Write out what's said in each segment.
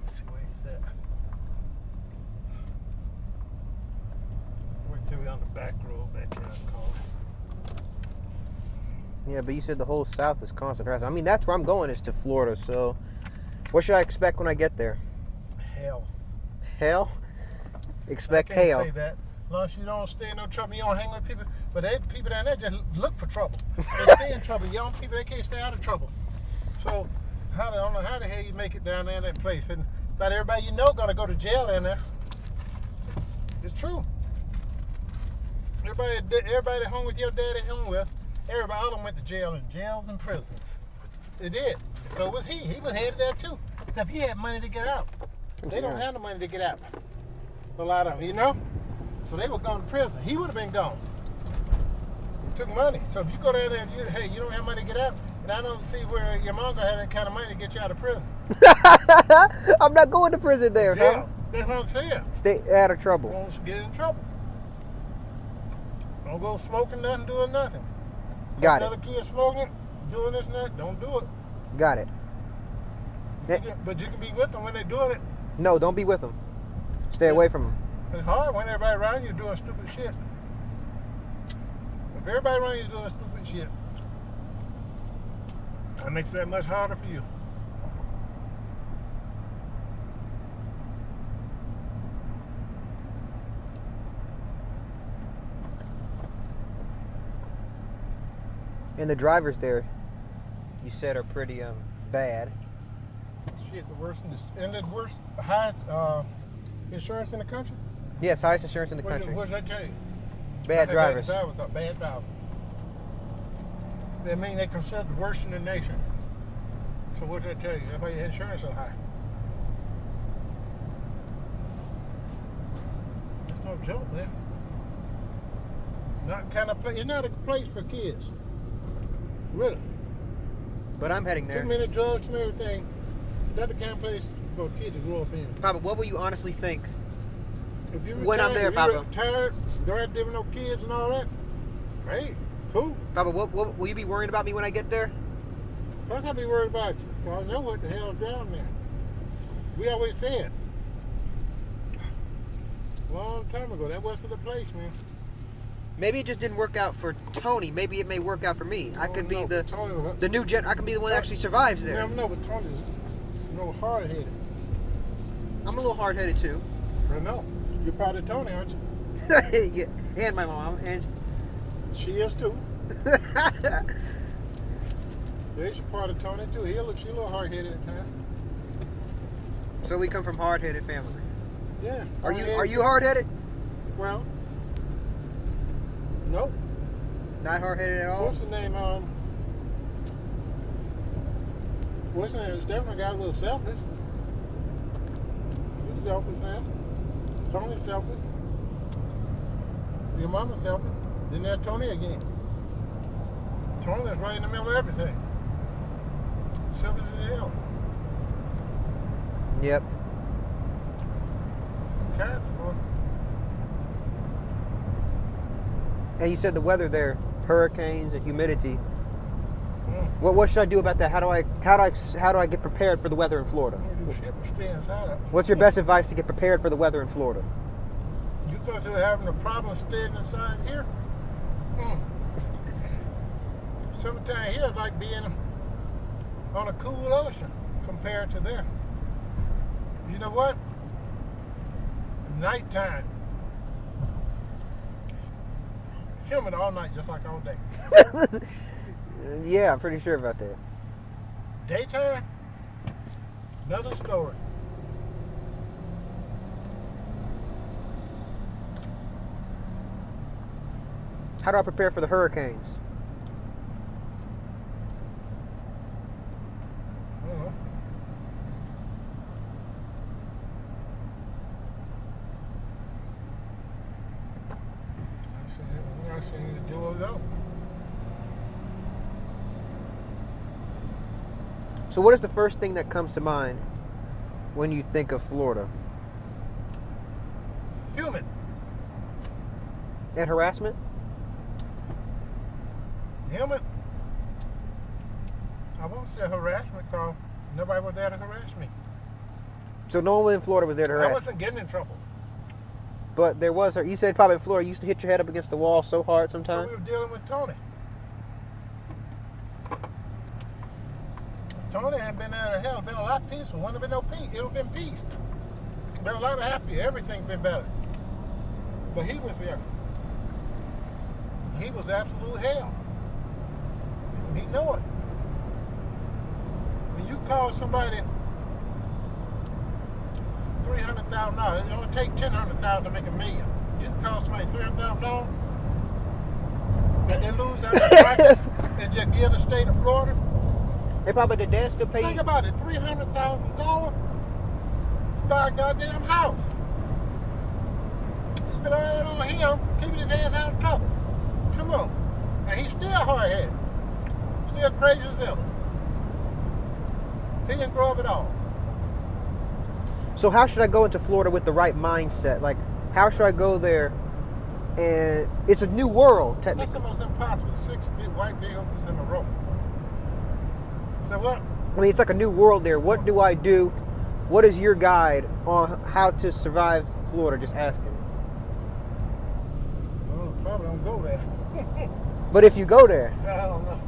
Let's see where he's at. Wait till we on the back road back here. Yeah, but you said the whole South is constant harassment. I mean, that's where I'm going, is to Florida. So, what should I expect when I get there? Hell. Hell? Expect I can't hail. say that. As long as you don't stay in no trouble, you don't hang with people. But they people down there just look for trouble. They stay in trouble. Young people, they can't stay out of trouble. So, I don't know how the hell you make it down there in that place. And about everybody you know gonna go to jail down there. It's true. Everybody that hung with your daddy hung with, everybody, all of them went to jail in jails and prisons. They did. So was he. He was headed there too. Except he had money to get out. They don't have the money to get out. A lot of them, you know? So they were going to prison. He would have been gone. It took money. So if you go down there and you don't have money to get out, and I don't see where your mom gonna have that kind of money to get you out of prison. I'm not going to prison there, Yeah, huh? that's what I'm saying. Stay out of trouble. Don't get in trouble. Don't go smoking nothing, doing nothing. Got it. Other kids smoking, doing this and that, don't do it. Got it. But you can be with them when they're doing it. No, don't be with them. Stay away from them. It's hard when everybody around you doing stupid shit. If everybody around you is doing stupid shit, that makes that much harder for you. And the drivers there, you said, are pretty bad. Shit, the worst and the worst, highest insurance in the country. Yes, highest insurance in the country. What did I tell you? Bad drivers. Bad drivers are bad drivers. That mean they considered the worst in the nation. So what did I tell you? That's why your insurance so high. It's no joke, man. Not kind of place. It's not a place for kids. Really. But I'm heading there. Too many drugs and everything. That's the kind of place for kids to grow up in. Papa, what will you honestly think If you when I'm there, Papa? Retired, don't have to live with no kids and all that. Great, cool. Papa, what will you be worrying about me when I get there? I can't be worried about you. 'Cause I know what the hell's down there. We always said. Long time ago, that wasn't the place, man. Maybe it just didn't work out for Tony. Maybe it may work out for me. I could be the new gen. I could be the one that actually survives there. You never know, but Tony's hard-headed. I'm a little hard-headed too. I know. You're part of Tony, aren't you? Yeah, and my mom, and She is too. She's part of Tony too. She's a little hard-headed at times. so we come from hard-headed family. Yeah. Are you hard-headed? Well, nope. Not hard-headed at all. What's the name? What's the name? Stephanie got a little selfish. She's selfish now. Tony's selfish. Your mama's selfish. Then there's Tony again. Tony's right in the middle of everything. Selfish as hell. Yep. Character, boy. And you said the weather there, hurricanes and humidity. What should I do about that? How do I get prepared for the weather in Florida? Don't do shit but stay inside. What's your best advice to get prepared for the weather in Florida? You thought you were having a problem staying inside here? Summertime here is like being on a cool ocean compared to there. You know what? Nighttime. Humid all night, just like all day. Yeah, I'm pretty sure about that. Daytime, another story. How do I prepare for the hurricanes? I don't know. I see you do it though. So what is the first thing that comes to mind when you think of Florida? Humid. And harassment? Humid. I won't say harassment because nobody was there to harass me. So no one in Florida was there to I harass. wasn't getting in trouble. But there was her. You said probably in Florida you used to hit your head up against the wall so hard But sometimes. we were dealing with Tony. Tony had been out of hell, been a lot peaceful. Wouldn't have been no peace. It would have been peace. Been a lot of happier. Everything been better. But he was there. He was absolute hell. He know it. When you call somebody $300,000, it only take $10,000 to make $1 million. You call somebody $300,000, and they lose out their practice and just give the state of Florida. They probably the dad still pay Think you. about it, $300,000 to buy a goddamn house. Spend all that on him, keeping his ass out of trouble. Come on. And he's still hard-headed. Still crazy as ever. He didn't grow up at all. So how should I go into Florida with the right mindset? Like, how should I go there? And it's a new world, That's technically. the most impossible. 6 big white vehicles in a row. So what? I mean, it's like a new world there. What do I do? What is your guide on how to survive Florida? Just asking. Oh, probably don't go there. But if you go there, I don't know.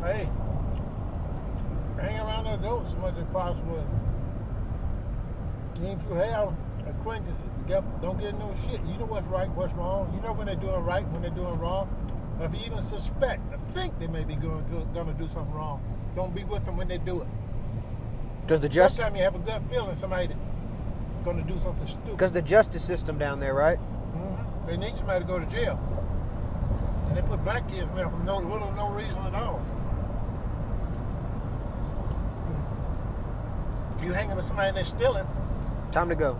Hey, hang around the adults as much as possible. And if you have acquaintances, don't get no shit. You know what's right, what's wrong. You know when they're doing right, when they're doing wrong. If you even suspect or think they may be going to do something wrong, don't be with them when they do it. because Sometimes you have a gut feeling somebody going to do something stupid. the justice system down there, right? Mm-hmm. They need somebody to go to jail. And they put black kids in there for no reason at all. If you hanging with somebody and they're stealing, Time to go.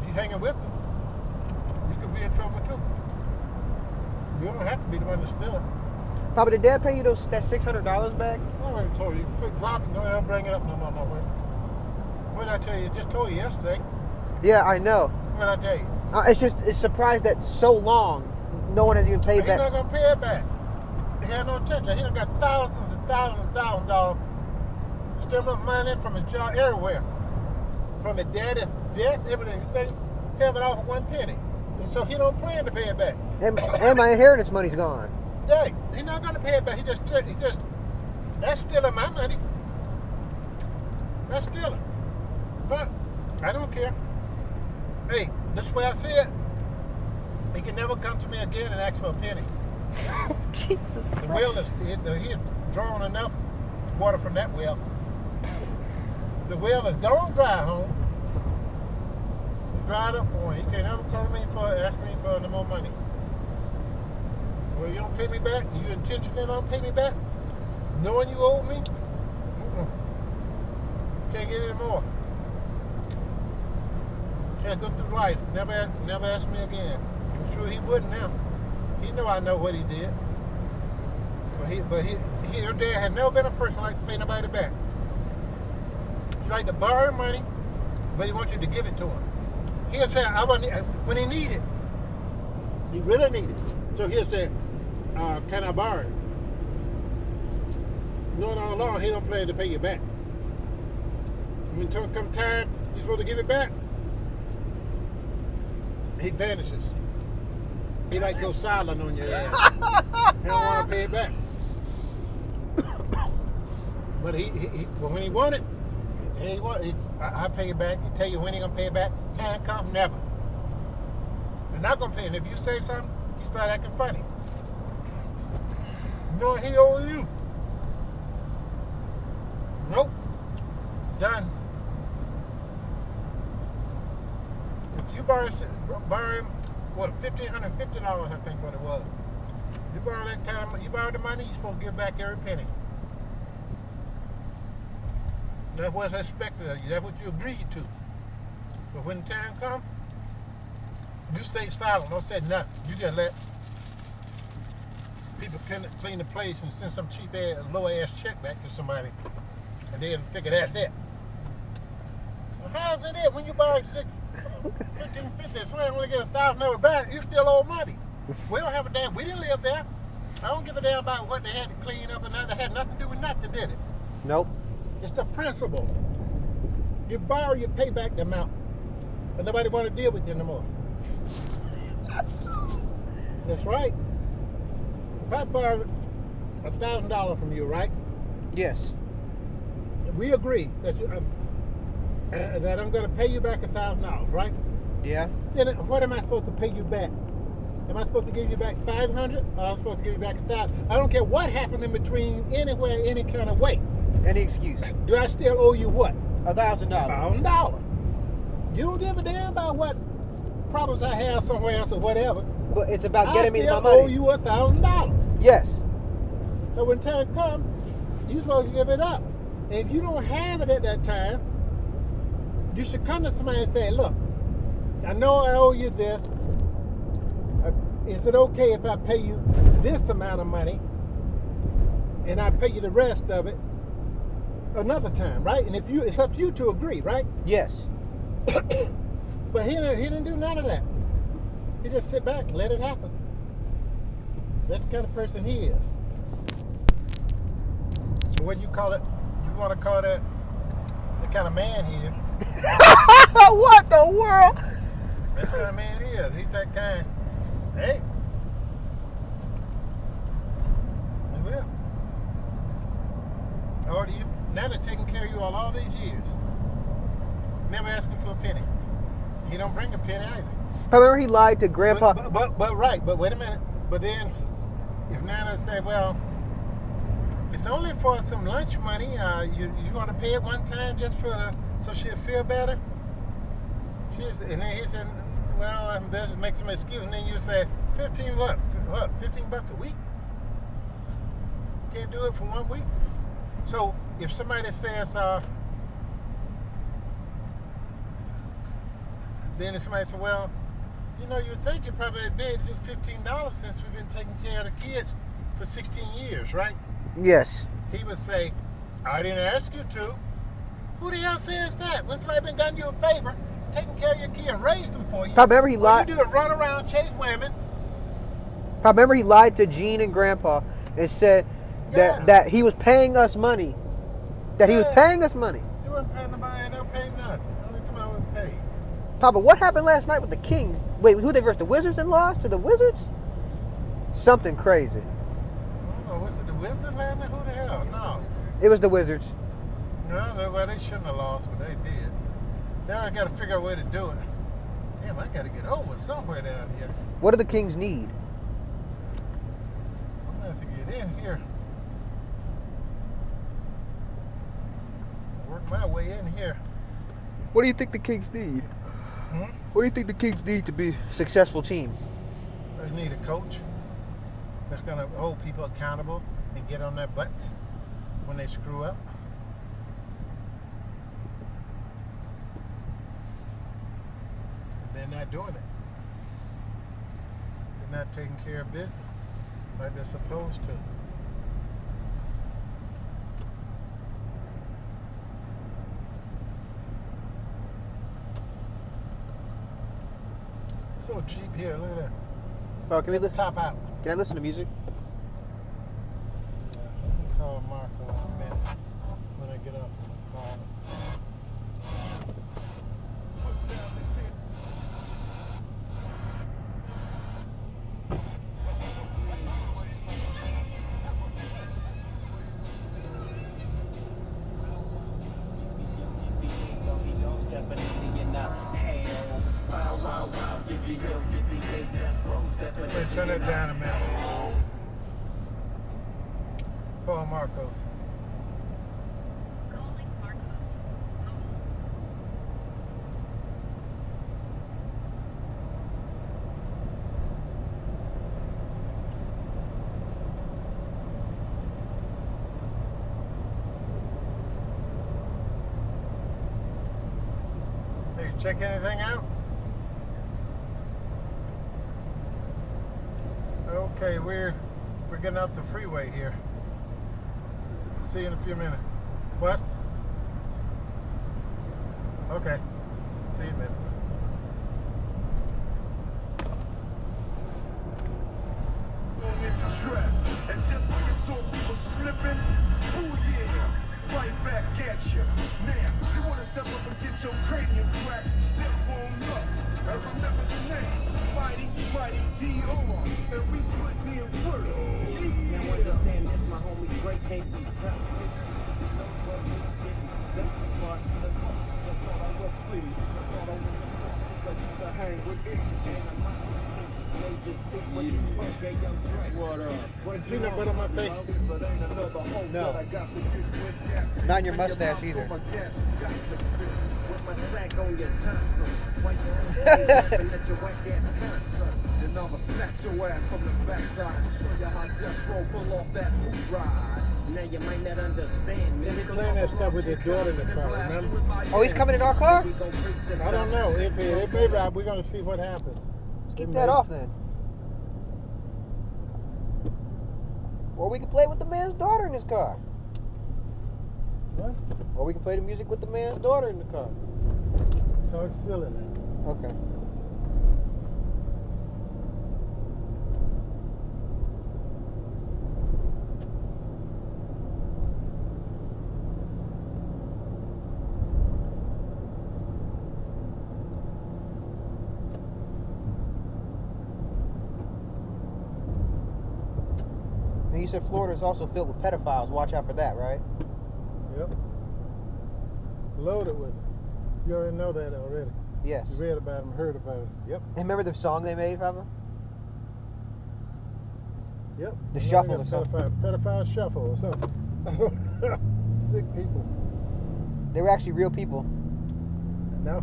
if you hanging with them, you could be in trouble too. You don't have to be the one that's stealing. Papa, did Dad pay you that $600 back? I already told you. Quit dropping. Don't ever bring it up no more. What did I tell you? I just told you yesterday. Yeah, I know. What did I tell you? It's surprised that so long no one has even paid He's back. not going to pay it back. He had no intention. He done got thousands and thousands and thousands of dollars stimulus money from his job everywhere. From his daddy's death, everything. You think he have it all for 1 penny. And so he don't plan to pay it back. And my inheritance money's gone. Dang, he's not going to pay it back. That's stealing my money. That's stealing. But I don't care. Hey, this is where I see it. He can never come to me again and ask for a penny. Jesus The well is, he had drawn enough water from that well. The well is gone dry, home. It's dried up for him. He can't ever come to me ask me for no more money. Well, you don't pay me back? You intentionally don't pay me back? Knowing you owe me? Can't get any more. Can't go through life. Never ask me again. I'm sure he wouldn't now. He know I know what he did. But your dad had never been a person like to pay nobody back. He like to borrow money, but he wants you to give it to him. He'll say, when he need it, he really need it. So he'll say, can I borrow it? Knowing all along, he don't plan to pay you back. When come time, you're supposed to give it back, he vanishes. He like go silent on your ass. He don't want to pay it back. But when he want it, I pay it back. He tell you when he gonna pay it back. Time come, never. They're not gonna pay it. And if you say something, he start acting funny. Knowing he owe you. Nope. Done. If you borrow him, what, $1,550, I think what it was. You borrow that kind of, you borrow the money, you're supposed to give back every penny. That's what's expected of you. That's what you agreed to. But when the time comes, you stay silent. Don't say nothing. You just let people clean the place and send some cheap ass, low ass check back to somebody, and then figure that's it. Well, how's it when you borrow $1,550? Somebody only get $1,000 back. You still owe money. We don't have a damn. We didn't live there. I don't give a damn about what they had to clean up and that. That had nothing to do with nothing, did it? Nope. It's the principle. You borrow, you pay back the amount. But nobody want to deal with you no more. That's right. If I borrow $1,000 from you, right? Yes. We agree that that I'm going to pay you back $1,000, right? Yeah. Then what am I supposed to pay you back? Am I supposed to give you back $500, or am I supposed to give you back $1,000? I don't care what happened in between, anywhere, any kind of way. Any excuse. Do I still owe you what? $1,000. $1,000. You don't give a damn about what problems I have somewhere else or whatever. But it's about getting me my I still owe money. you $1,000. Yes. So when time comes, you're supposed to give it up. And if you don't have it at that time, you should come to somebody and say, look, I know I owe you this. Is it okay if I pay you this amount of money and I pay you the rest of it another time, right? And it's up to you to agree, right? Yes. But he didn't do none of that. He just sit back and let it happen. That's the kind of person he is. What do you call it? You want to call that the kind of man he is? What the world? That's the kind of man he is. He's that kind. Hey. He will. Or do you? Now they're taking care of you all these years. Never asking for a penny. He don't bring a penny either. I remember he lied to Grandpa. But right. But wait a minute. But then, if Nana say, well, it's only for some lunch money. You want to pay it one time just so she'll feel better. And then he said, well, I'm just make some excuse. And then you say, 15 what? What? $15 a week? Can't do it for 1 week. So if somebody says, then if somebody says, well, you think you probably had been to do $15 since we've been taking care of the kids for 16 years, right? Yes. He would say, I didn't ask you to. Who the hell says that? When somebody been done you a favor, taking care of your kid and raised them for you. I remember he lied. All you do is run around, chase women. I remember he lied to Gene and Grandpa and said that he was paying us money. He was paying us money. You wasn't paying nobody, and don't pay nothing. Only time I would pay. Papa, what happened last night with the Kings? Wait, who they versus the Wizards and lost to the Wizards? Something crazy. I don't know. Was it the Wizards last night? Who the hell? No. It was the Wizards. No, well, they shouldn't have lost, but they did. They already got to figure out a way to do it. Damn, I got to get over somewhere down here. What do the Kings need? I'm going to have to get in here. Work my way in here. What do you think the Kings need? What do you think the Kings need to be a successful team? They need a coach that's going to hold people accountable and get on their butts when they screw up. They're not doing it. They're not taking care of business like they're supposed to. So cheap here, look at that. Oh, can we Top out. Can I listen to music? Let me call Marco in a minute when I get off the call. Hey, turn that down a minute. Call Marcos. Calling Marcos. Hey, you check anything out? Okay, we're getting off the freeway here. See you in a few minutes. What? Okay. See you in a minute. And just when you thought we were slipping, oh yeah, right back at you. Now, you wanna step up and get your cranium crack. Step on up. I remember the name. Mighty D.O. And we put in work. Now understand this, my homie Drake can't be tough. What up? Peanut butter on my face. No. Not in your mustache either. With my sack on your tonsil. Wipe your own face up and let your whack ass tonsil. And I'ma snatch your ass from the backside. Show you how Death Row pull off that hoop ride. Now you might not understand me. They be playing that stuff with their daughter in the car, remember? Oh, he's coming in our car? We gon' freak to I don't know. If it may ride, we're going to see what happens. Let's keep that off then. Or we can play with the man's daughter in his car. What? Or we can play the music with the man's daughter in the car. Talk silly now. Okay. Now you said Florida is also filled with pedophiles. Watch out for that, right? Yep. Loaded with them. You already know that already. Yes. You read about them, heard about them. Yep. And remember the song they made, Papa? Yep. The You know, Shuffle they or got something. Pedophile shuffle or something. Sick people. They were actually real people. No.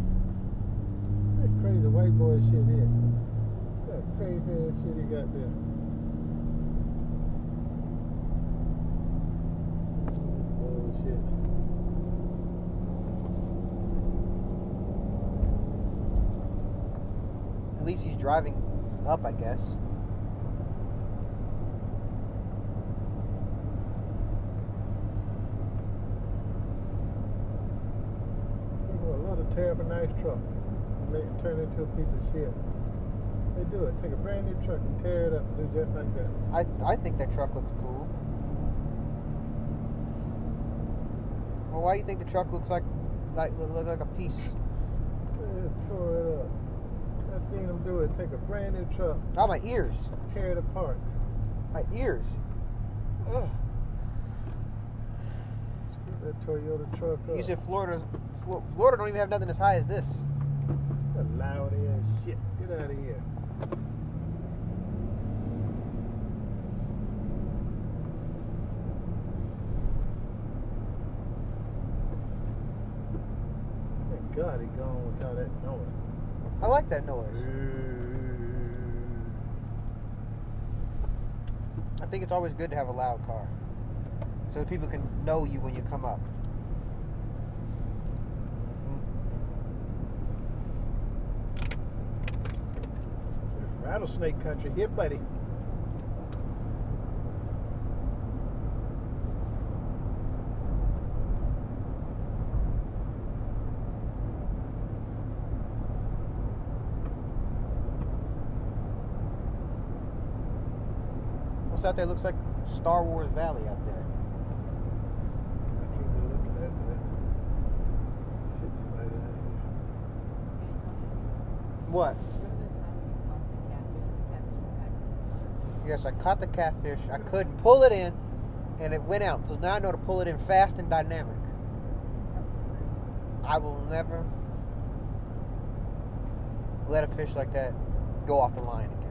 That crazy white boy shit here. That crazy ass shit he got there. Bullshit. At least he's driving up, I guess. People love to tear up a nice truck and make it turn into a piece of shit. They do it. Take a brand new truck and tear it up and do just like that. I think that truck looks cool. Well, why do you think the truck looks like look like a piece? They tore it up. I seen them do it. Take a brand new truck, Oh, my ears. tear it apart. My ears. Ugh. Screw that Toyota truck up. You said Florida don't even have nothing as high as this. That loud ass shit. Get out of here. Thank God he gone without that noise. I like that noise. I think it's always good to have a loud car, so that people can know you when you come up. Rattlesnake country here, buddy. What's out there? Looks like Star Wars Valley out there. I can't even look at that. Shit, somebody out What? Yes, I caught the catfish. I couldn't pull it in, and it went out. So now I know to pull it in fast and dynamic. I will never let a fish like that go off the line again.